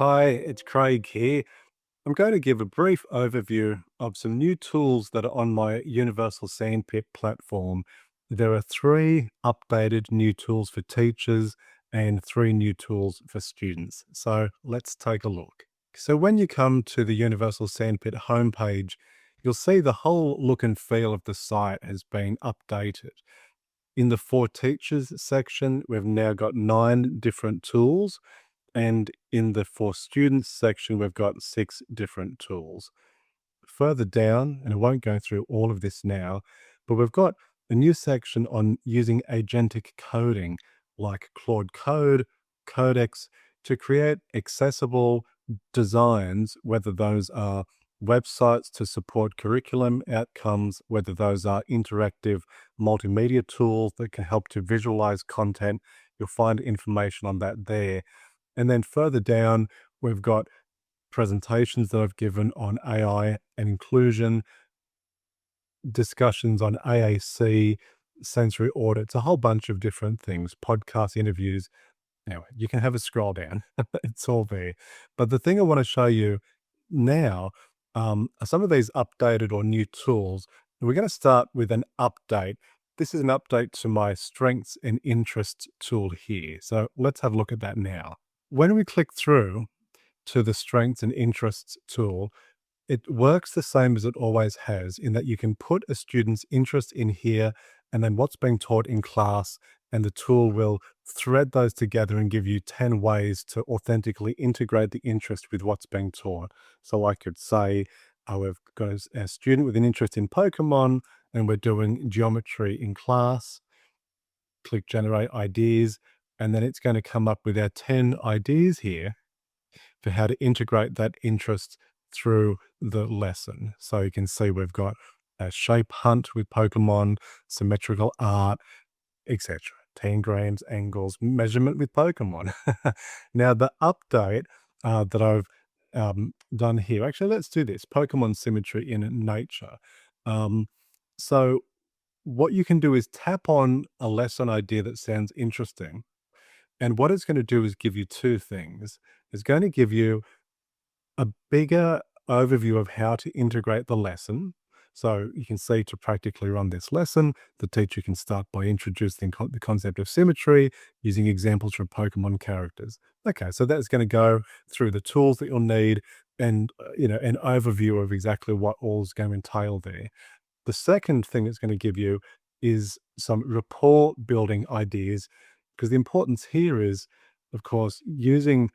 Hi, it's Craig here. I'm going to give a brief overview of some new tools that are on my Universal Sandpit platform. There are three updated new tools for teachers and three new tools for students. So let's take a look. So when you come to the Universal Sandpit homepage, you'll see the whole look and feel of the site has been updated. In the For Teachers section, we've now got 9 different tools. And in the For Students section, we've got 6 different tools. Further down, and I won't go through all of this now, but we've got a new section on using agentic coding like Claude Code, Codex, to create accessible designs, whether those are websites to support curriculum outcomes, whether those are interactive multimedia tools that can help to visualize content. You'll find information on that there. And then further down, we've got presentations that I've given on AI and inclusion, discussions on AAC, sensory audits, a whole bunch of different things, podcast interviews. Anyway, you can have a scroll down. It's all there. But the thing I want to show you now are some of these updated or new tools. We're going to start with an update. This is an update to my strengths and interests tool here. So let's have a look at that now. When we click through to the strengths and interests tool, it works the same as it always has in that you can put a student's interest in here and then what's being taught in class, and the tool will thread those together and give you 10 ways to authentically integrate the interest with what's being taught. So I could say, oh, we've got a student with an interest in Pokemon and we're doing geometry in class. Click Generate Ideas, and then it's going to come up with our 10 ideas here for how to integrate that interest through the lesson. So you can see we've got a shape hunt with Pokemon, symmetrical art, etc. Tangrams, angles, measurement with Pokemon. Now the update that I've done here, actually let's do this, Pokemon symmetry in nature. So what you can do is tap on a lesson idea that sounds interesting. And what it's going to do is give you two things. It's going to give you a bigger overview of how to integrate the lesson. So you can see to practically run this lesson, the teacher can start by introducing the concept of symmetry using examples from Pokemon characters. Okay, so that's going to go through the tools that you'll need and an overview of exactly what all is going to entail there. The second thing it's going to give you is some rapport building ideas, because the importance here is, of course, using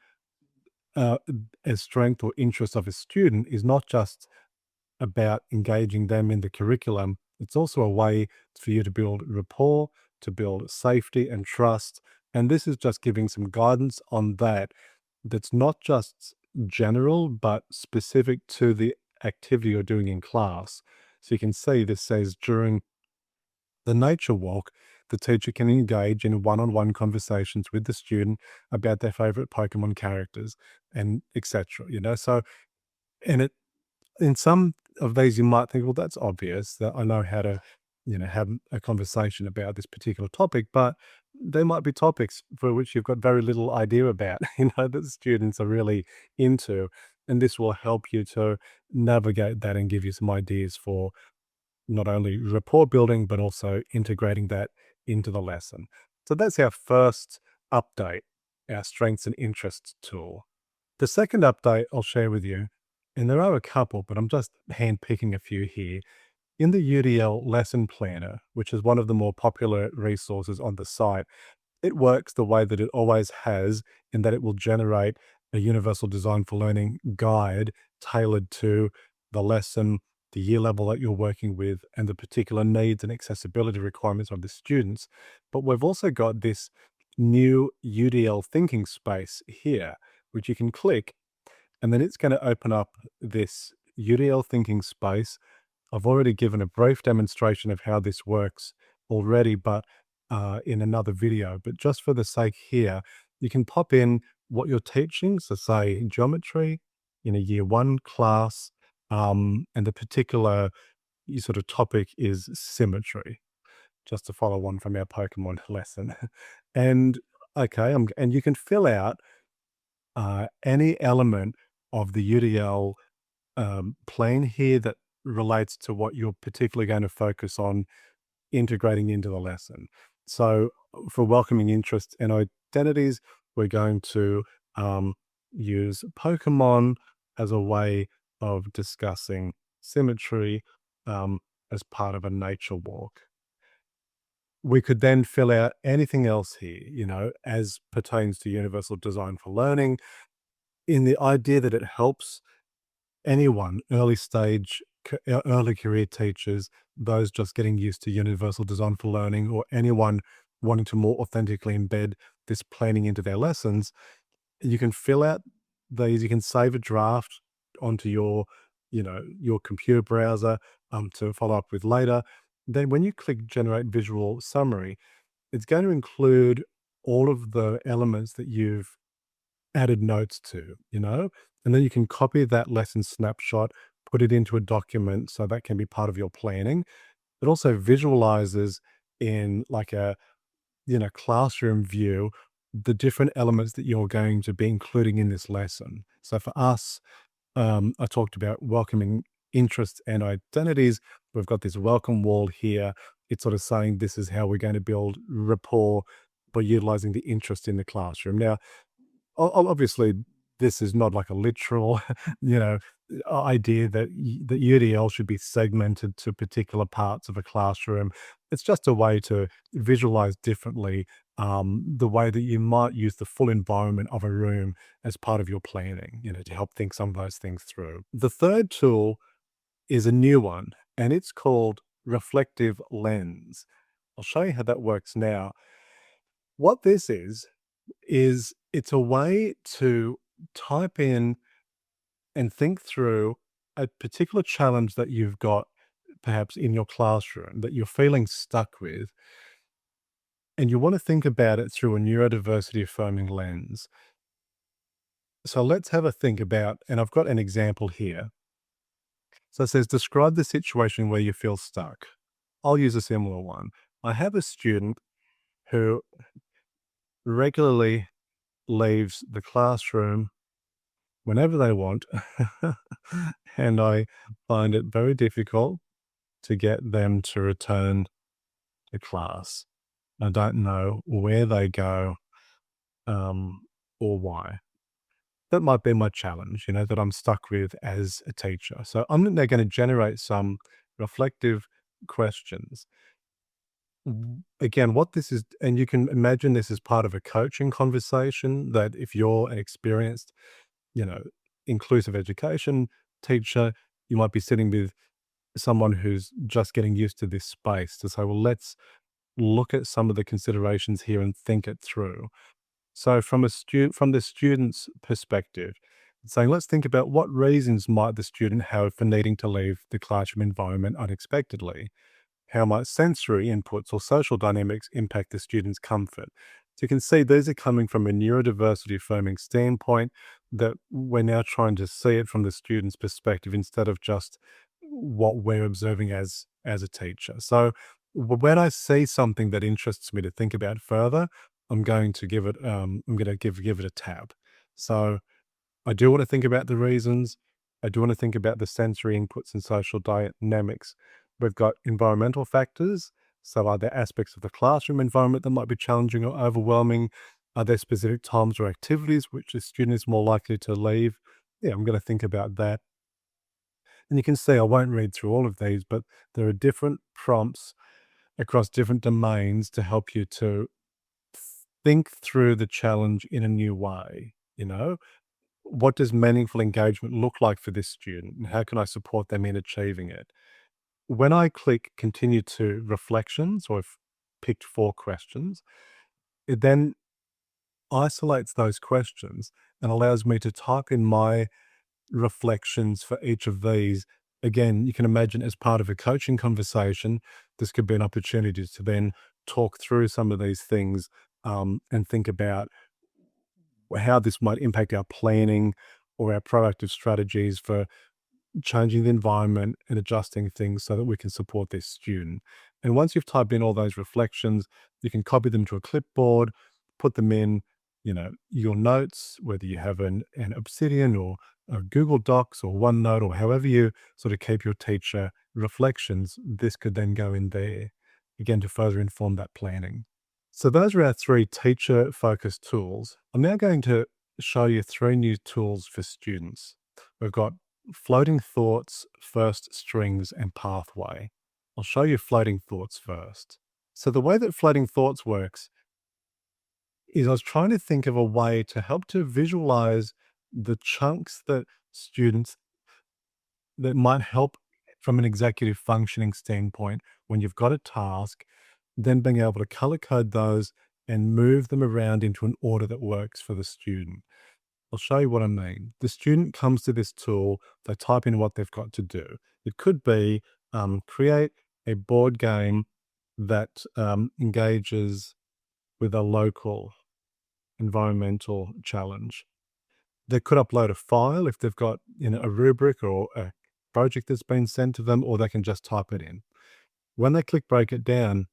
a strength or interest of a student is not just about engaging them in the curriculum. It's also a way for you to build rapport, to build safety and trust. And this is just giving some guidance on that, that's not just general, but specific to the activity you're doing in class. So you can see this says during the nature walk, the teacher can engage in one-on-one conversations with the student about their favorite Pokemon characters and etc. So and it in some of these you might think, well, that's obvious that I know how to, have a conversation about this particular topic, but there might be topics for which you've got very little idea about, that students are really into, and this will help you to navigate that and give you some ideas for not only rapport building, but also integrating that into the lesson. So that's our first update, our strengths and interests tool. The second update I'll share with you, and there are a couple, but I'm just handpicking a few here. In the UDL Lesson Planner, which is one of the more popular resources on the site, it works the way that it always has, in that it will generate a Universal Design for Learning guide tailored to the lesson, the year level that you're working with, and the particular needs and accessibility requirements of the students. But we've also got this new UDL thinking space here, which you can click, and then it's going to open up this UDL thinking space. I've already given a brief demonstration of how this works already, but in another video. But just for the sake here, you can pop in what you're teaching. So say geometry in a year one class, and the particular sort of topic is symmetry, just to follow on from our Pokemon lesson. And okay, and you can fill out any element of the UDL plane here that relates to what you're particularly going to focus on integrating into the lesson. So for welcoming interests and identities, we're going to um, use Pokemon as a way of discussing symmetry as part of a nature walk. We could then fill out anything else here, as pertains to universal design for learning, in the idea that it helps anyone, early career teachers, those just getting used to universal design for learning, or anyone wanting to more authentically embed this planning into their lessons. You can fill out these, you can save a draft onto your computer browser to follow up with later. Then when you click generate visual summary, it's going to include all of the elements that you've added notes to, and then you can copy that lesson snapshot, put it into a document so that can be part of your planning. It also visualizes in like a, classroom view, the different elements that you're going to be including in this lesson. So for us, I talked about welcoming interests and identities. We've got this welcome wall here. It's sort of saying this is how we're going to build rapport by utilizing the interest in the classroom. Now, obviously, this is not like a literal, you know, idea that that UDL should be segmented to particular parts of a classroom. It's just a way to visualize differently the way that you might use the full environment of a room as part of your planning, to help think some of those things through. The third tool is a new one, and it's called Reflective Lens. I'll show you how that works now. What this is it's a way to type in and think through a particular challenge that you've got perhaps in your classroom that you're feeling stuck with, and you want to think about it through a neurodiversity affirming lens. So let's have a think about, and I've got an example here. So it says, describe the situation where you feel stuck. I'll use a similar one. I have a student who regularly leaves the classroom whenever they want, and I find it very difficult to get them to return to class. I don't know where they go or why. That might be my challenge, that I'm stuck with as a teacher. So I'm now going to generate some reflective questions. Again, what this is, and you can imagine this is part of a coaching conversation, that if you're an experienced, you know, inclusive education teacher, you might be sitting with someone who's just getting used to this space to say, well, let's look at some of the considerations here and think it through. So from the student's perspective, it's saying, let's think about what reasons might the student have for needing to leave the classroom environment unexpectedly. How might sensory inputs or social dynamics impact the student's comfort? So you can see these are coming from a neurodiversity affirming standpoint, that we're now trying to see it from the student's perspective instead of just what we're observing as a teacher. So when I see something that interests me to think about further, I'm going to give it give it a tab. So I do want to think about the reasons. I do want to think about the sensory inputs and social dynamics. We've got environmental factors. So are there aspects of the classroom environment that might be challenging or overwhelming? Are there specific times or activities which the student is more likely to leave? Yeah, I'm going to think about that. And you can see I won't read through all of these, but there are different prompts across different domains to help you to think through the challenge in a new way. What does meaningful engagement look like for this student, and how can I support them in achieving it? When I click continue to reflections, or I've picked 4 questions, it then isolates those questions and allows me to type in my reflections for each of these. Again, you can imagine, as part of a coaching conversation, this could be an opportunity to then talk through some of these things and think about how this might impact our planning or our proactive strategies for changing the environment and adjusting things so that we can support this student. And once you've typed in all those reflections, you can copy them to a clipboard, put them in, your notes, whether you have an Obsidian or a Google Docs or OneNote or however you sort of keep your teacher reflections, this could then go in there, again, to further inform that planning. So those are our three teacher-focused tools. I'm now going to show you three new tools for students. We've got floating thoughts, first strings, and pathway. I'll show you floating thoughts first. So the way that floating thoughts works is I was trying to think of a way to help to visualize the chunks that students that might help from an executive functioning standpoint when you've got a task, then being able to color code those and move them around into an order that works for the student. I'll show you what I mean. The student comes to this tool, they type in what they've got to do. It could be create a board game that engages with a local environmental challenge. They could upload a file if they've got a rubric or a project that's been sent to them, or they can just type it in. When they click break it down,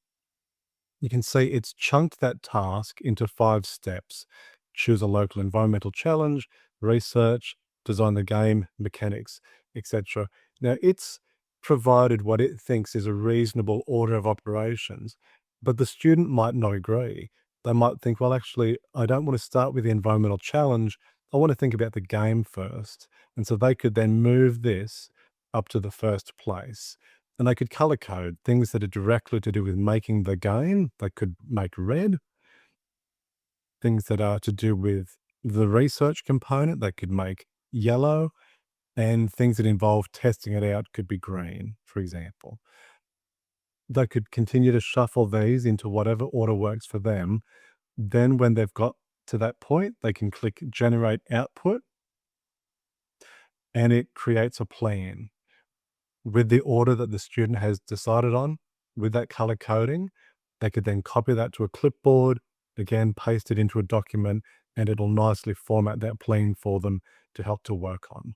you can see it's chunked that task into 5 steps. Choose a local environmental challenge, research, design the game, mechanics, etc. Now, it's provided what it thinks is a reasonable order of operations, but the student might not agree. They might think, well, actually, I don't want to start with the environmental challenge. I want to think about the game first. And so they could then move this up to the first place. And they could color code things that are directly to do with making the game. They could make red. Things that are to do with the research component, they could make yellow. And things that involve testing it out could be green, for example. They could continue to shuffle these into whatever order works for them. Then when they've got to that point, they can click generate output and it creates a plan with the order that the student has decided on. With that color coding, they could then copy that to a clipboard, again, paste it into a document, and it'll nicely format that plan for them to help to work on.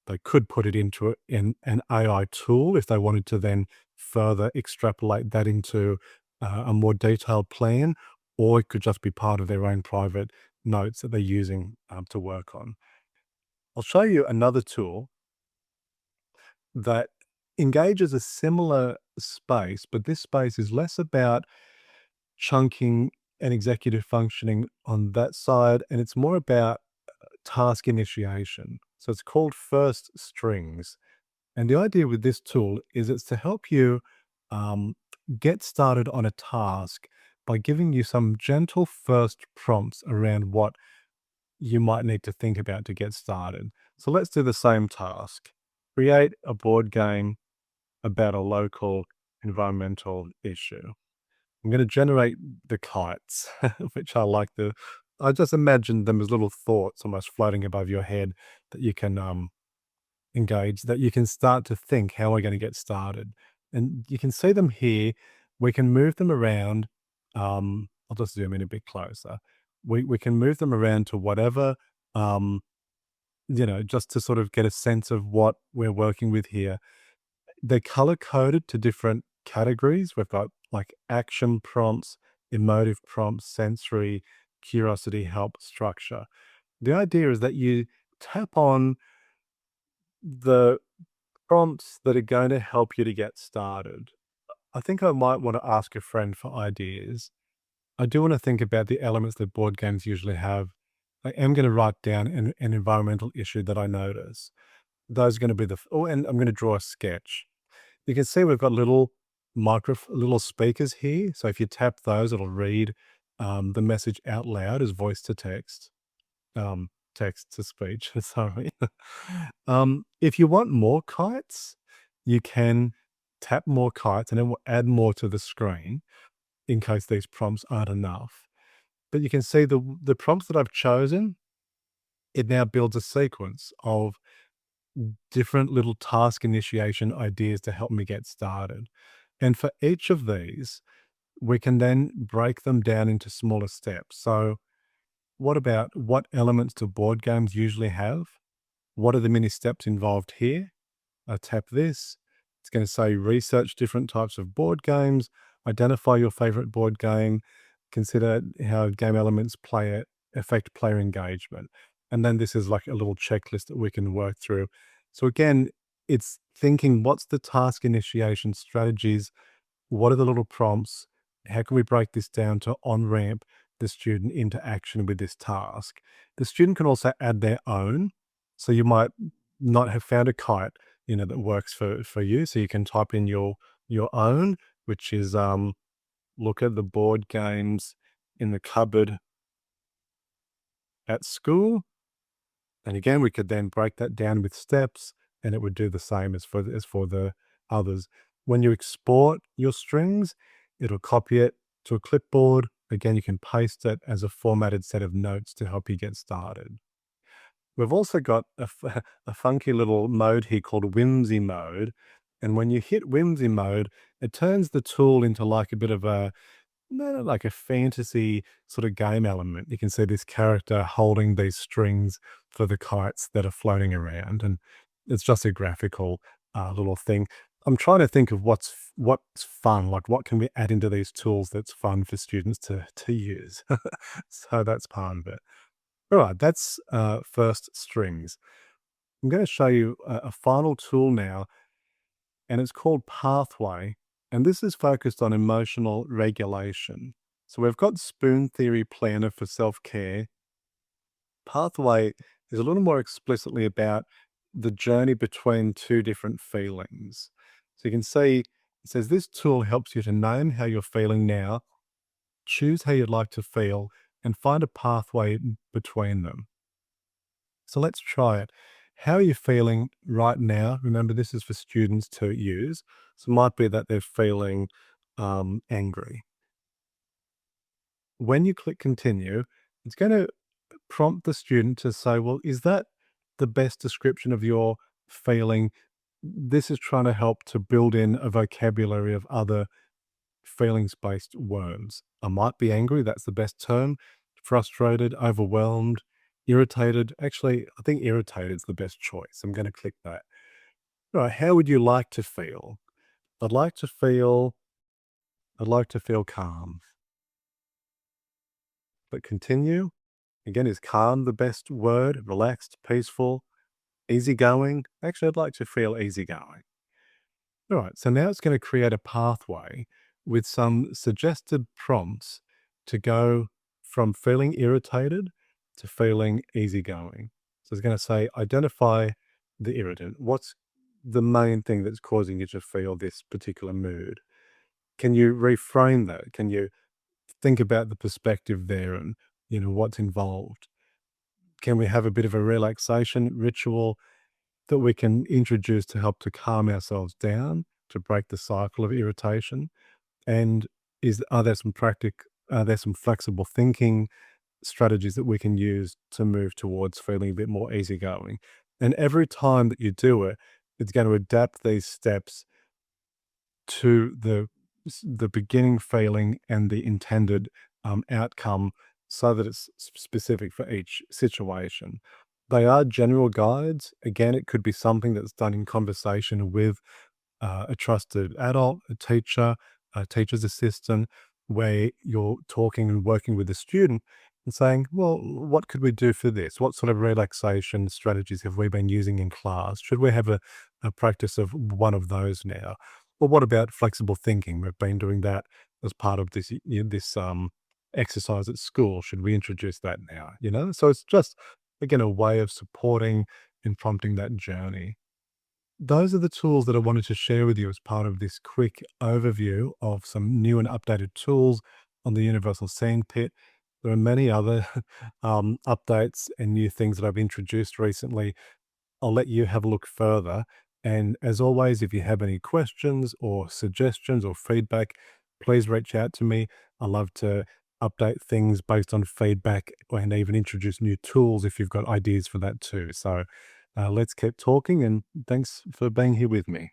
They could put it into an AI tool if they wanted to then further extrapolate that into a more detailed plan, or it could just be part of their own private notes that they're using to work on. I'll show you another tool that engages a similar space, but this space is less about chunking and executive functioning on that side, and it's more about task initiation. So it's called First Strings. And the idea with this tool is it's to help you get started on a task by giving you some gentle first prompts around what you might need to think about to get started. So let's do the same task. Create a board game about a local environmental issue. I'm going to generate the kites, which I just imagine them as little thoughts almost floating above your head that you can engage, that you can start to think, how are we going to get started? And you can see them here. We can move them around. I'll just zoom in a bit closer. We can move them around to whatever, just to sort of get a sense of what we're working with here. They're color coded to different categories. We've got like action prompts, emotive prompts, sensory, curiosity, help, structure. The idea is that you tap on the prompts that are going to help you to get started. I think I might want to ask a friend for ideas. I do want to think about the elements that board games usually have. I am going to write down an environmental issue that I notice. Those are going to be and I'm going to draw a sketch. You can see we've got little speakers here. So if you tap those, it'll read the message out loud as voice to text, text to speech. Sorry. If you want more kites, you can tap more kites and it will add more to the screen in case these prompts aren't enough. But you can see the prompts that I've chosen, it now builds a sequence of different little task initiation ideas to help me get started. And for each of these, we can then break them down into smaller steps. So what elements do board games usually have? What are the many steps involved here? I tap this. It's going to say research different types of board games, identify your favorite board game, consider how game elements play affect player engagement. And then this is like a little checklist that we can work through. So again, it's thinking what's the task initiation strategies? What are the little prompts? How can we break this down to on ramp the student into action with this task? The student can also add their own. So you might not have found a kite, that works for you. So you can type in your own, which is look at the board games in the cupboard at school. And again, we could then break that down with steps, and it would do the same as for the others. When you export your strings, it'll copy it to a clipboard. Again, you can paste it as a formatted set of notes to help you get started. We've also got a funky little mode here called Whimsy mode. And when you hit Whimsy mode, it turns the tool into like a bit of a no, like a fantasy sort of game element. You can see this character holding these strings for the kites that are floating around, and it's just a graphical little thing. I'm trying to think of what's fun, like what can we add into these tools that's fun for students to use. So that's part of it. All right, that's first strings. I'm going to show you a final tool now, and it's called Pathway. And this is focused on emotional regulation. So we've got Spoon Theory Planner for self-care. Pathway is a little more explicitly about the journey between two different feelings. So you can see it says this tool helps you to name how you're feeling now, choose how you'd like to feel, and find a pathway between them. So let's try it. How are you feeling right now? Remember, this is for students to use. So it might be that they're feeling angry. When you click continue, it's going to prompt the student to say, well, is that the best description of your feeling? This is trying to help to build in a vocabulary of other feelings-based words. I might be angry, that's the best term. Frustrated, overwhelmed, irritated. Actually, I think irritated is the best choice. I'm going to click that. All right, how would you like to feel? I'd like to feel I'd like to feel calm. But continue. Again, is calm the best word? Relaxed, peaceful, easygoing? Actually, I'd like to feel easygoing. All right, so now it's going to create a pathway with some suggested prompts to go from feeling irritated to feeling easygoing. So it's going to say, identify the irritant. What's the main thing that's causing you to feel this particular mood? Can you reframe that? Can you think about the perspective there and, what's involved? Can we have a bit of a relaxation ritual that we can introduce to help to calm ourselves down, to break the cycle of irritation? And are there some flexible thinking strategies that we can use to move towards feeling a bit more easygoing? And every time that you do it, it's going to adapt these steps to the beginning feeling and the intended outcome so that it's specific for each situation. They are general guides. Again, it could be something that's done in conversation with a trusted adult, a teacher, a teacher's assistant, where you're talking and working with the student and saying, well, what could we do for this? What sort of relaxation strategies have we been using in class? Should we have a practice of one of those now? Well, what about flexible thinking? We've been doing that as part of this exercise at school. Should we introduce that now? So it's just again a way of supporting and prompting that journey. Those are the tools that I wanted to share with you as part of this quick overview of some new and updated tools on the Universal Sandpit. There are many other updates and new things that I've introduced recently. I'll let you have a look further. And as always, if you have any questions or suggestions or feedback, please reach out to me. I love to update things based on feedback and even introduce new tools if you've got ideas for that too. So let's keep talking, and thanks for being here with me.